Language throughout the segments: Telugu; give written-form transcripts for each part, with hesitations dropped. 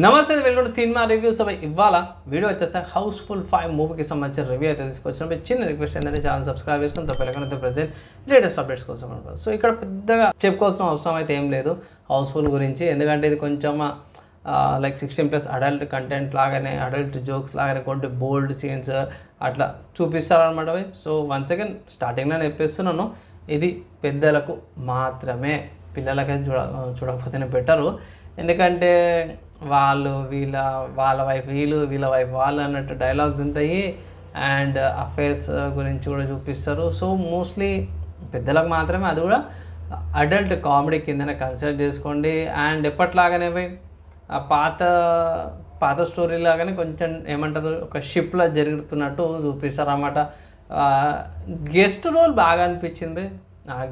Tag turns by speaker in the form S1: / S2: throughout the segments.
S1: నమస్తే, వెల్కమ్ టు సినిమా రివ్యూస్. ఇవాళ వీడియో వచ్చేసి హౌస్ఫుల్ 5 మూవీకి సంబంధించిన రివ్యూ అయితే తీసుకొచ్చినప్పుడు చిన్న రిక్వెస్ట్ ఏంటంటే ఛానల్ సబ్స్క్రైబ్ చేసుకుని తప్పకుండా ప్రెజెంట్ లేటెస్ట్ అప్డేట్స్ కోసం అనమాట. సో ఇక్కడ పెద్దగా చెప్పుకోవాల్సిన అవసరం అయితే ఏం లేదు హౌస్ఫుల్ గురించి, ఎందుకంటే ఇది కొంచెం లైక్ 16+ అడల్ట్ కంటెంట్ లాగానే, అడల్ట్ జోక్స్ లాగానే కొన్ని బోల్డ్ సీన్స్ అట్లా చూపిస్తారనమాట. సో వన్స్ అగైన్ స్టార్టింగ్లో చెప్పేస్తున్నాను, ఇది పెద్దలకు మాత్రమే, పిల్లలకైతే చూడకపోతేనే బెటరు. ఎందుకంటే వాళ్ళ వైఫ్ వీళ్ళ వైఫ్ వాళ్ళు అన్నట్టు డైలాగ్స్ ఉంటాయి అండ్ అఫేర్స్ గురించి కూడా చూపిస్తారు. సో మోస్ట్లీ పెద్దలకు మాత్రమే, అది కూడా అడల్ట్ కామెడీ కిందనే కన్సిడర్ చేసుకోండి. అండ్ ఎప్పట్లాగానే పాత స్టోరీ లాగానే కొంచెం ఏమంటారు, ఒక షిప్లో జరుగుతున్నట్టు చూపిస్తారు అన్నమాట. గెస్ట్ రోల్ బాగా అనిపించింది.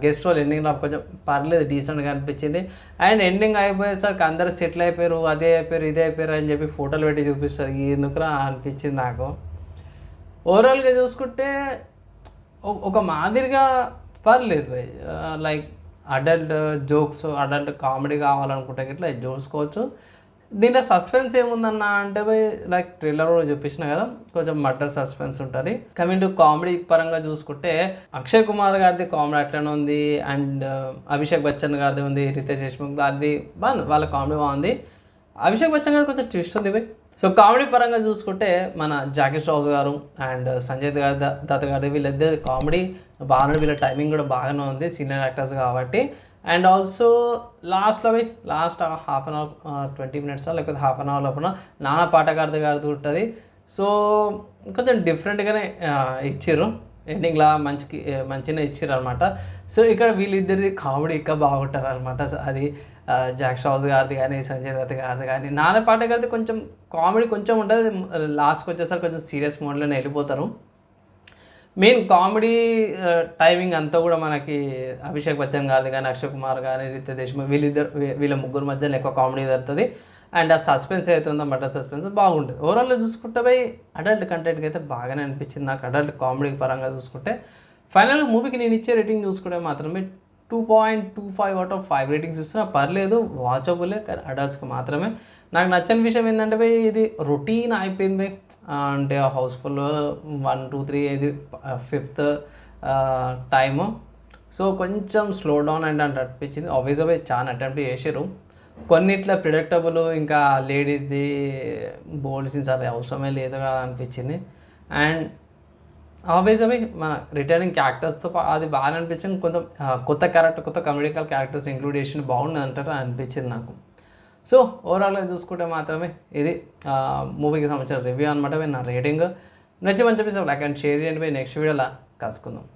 S1: గెస్ట్ రోల్ ఎండింగ్ నాకు కొంచెం పర్లేదు, డీసెంట్గా అనిపించింది. అండ్ ఎండింగ్ అయిపోయేసరికి అందరూ సెటిల్ అయిపోయారు, అదే అయిపోయారు ఇదే అయిపోయారు అని చెప్పి ఫోటోలు పెట్టి చూపిస్తారు. ఎందుకురా అనిపించింది నాకు. ఓవరాల్గా చూసుకుంటే ఒక మాదిరిగా పర్లేదు భయ్. Like adult jokes, adult comedy కావాలనుకుంటే ఇట్లా చూసుకోవచ్చు. దీంట్లో సస్పెన్స్ ఏముందన్న అంటే లైక్ థ్రిల్లర్ కూడా చూపించిన కదా, కొంచెం మర్డర్ సస్పెన్స్ ఉంటుంది. కమింగ్ టు కామెడీ పరంగా చూసుకుంటే అక్షయ్ కుమార్ గారిది కామెడీ అట్లనే ఉంది, అండ్ అభిషేక్ బచ్చన్ గారిది ఉంది, రితేష్ దేశ్ముఖ్ గారిది బాగుంది, వాళ్ళ కామెడీ బాగుంది. అభిషేక్ బచ్చన్ గారి కొంచెం ట్విస్ట్ ఉంది భయ్. సో కామెడీ పరంగా చూసుకుంటే మన జాకీ ష్రాఫ్ గారు అండ్ సంజయ్ దత్ గారి వీళ్ళిద్దరు కామెడీ బాగానే, వీళ్ళ టైమింగ్ కూడా బాగానే ఉంది, సీనియర్ యాక్టర్స్ కాబట్టి. And also last half an hour 20 minutes లేకపోతే హాఫ్ అన్ అవర్ లోపల నానా పాటగారిది ఉంటుంది. సో కొంచెం డిఫరెంట్గానే ఇచ్చారు, ఎండింగ్లా మంచిగా ఇచ్చారు అనమాట. సో ఇక్కడ వీళ్ళిద్దరిది కామెడీ ఇంకా బాగుంటుంది అనమాట. అది జాక్ ష్రాఫ్ గారిది కానీ, సంజయ్ దత్ గారిది కానీ. నానా పాటగారిది కొంచెం కామెడీ కొంచెం ఉంటుంది, లాస్ట్కి వచ్చేసరికి కొంచెం సీరియస్ మోడ్లోనే వెళ్ళిపోతారు. మెయిన్ కామెడీ టైమింగ్ అంతా కూడా మనకి అభిషేక్ బచ్చన్ గారిది కానీ, అక్షయ్ కుమార్ కానీ, రితేష్ దేశ్ముఖ్ వీళ్ళ ముగ్గురు మధ్యలో ఎక్కువ కామెడీ జరుగుతుంది. అండ్ ఆ సస్పెన్స్ అయితే ఉందో మర్డర్ సస్పెన్స్ బాగుంటుంది. ఓవరాల్గా చూసుకుంటే అడల్ట్ కంటెంట్కి అయితే బాగానే అనిపించింది నాకు, అడల్ట్ కామెడీ పరంగా చూసుకుంటే. ఫైనల్గా మూవీకి నేను ఇచ్చే రేటింగ్ చూసుకుంటే మాత్రమే 2.25 out of 5 రేటింగ్స్ ఇస్తున్నా. పర్లేదు, వాచబులే, కానీ అడల్ట్స్కి మాత్రమే. నాకు నచ్చని విషయం ఏంటంటే ఇది రొటీన్ అయిపోయింది. అంటే హౌస్ఫుల్ 1, 2, 3 ఇది 5th టైము. సో కొంచెం స్లో డౌన్ అంటే అనిపించింది. ఆబ్వియస్గా చాలా అటెంప్ట్ చేశారు, కొన్నిట్లా ప్రిడిక్టబుల్, ఇంకా లేడీస్ది బోల్డ్ సీన్స్ అది అవసరమే లేదుగా అనిపించింది. అండ్ ఆబ్వియస్గా మన రిటర్నింగ్ క్యారెక్టర్స్తో అది బాగా అనిపించింది. కొంచెం కొత్త కమెడికల్ క్యారెక్టర్స్ ఇంక్లూడ్ చేసి బాగుంది అంటారు అనిపించింది నాకు. సో ఓవరాల్గా చూసుకుంటే మాత్రమే ఇది మూవీకి సంబంధించిన రివ్యూ అనమాట. నా రేటింగ్ నచ్చి మంచి లైక్ అండ్ షేర్ చేయండి. నెక్స్ట్ వీడియోలో కలుసుకుందాం.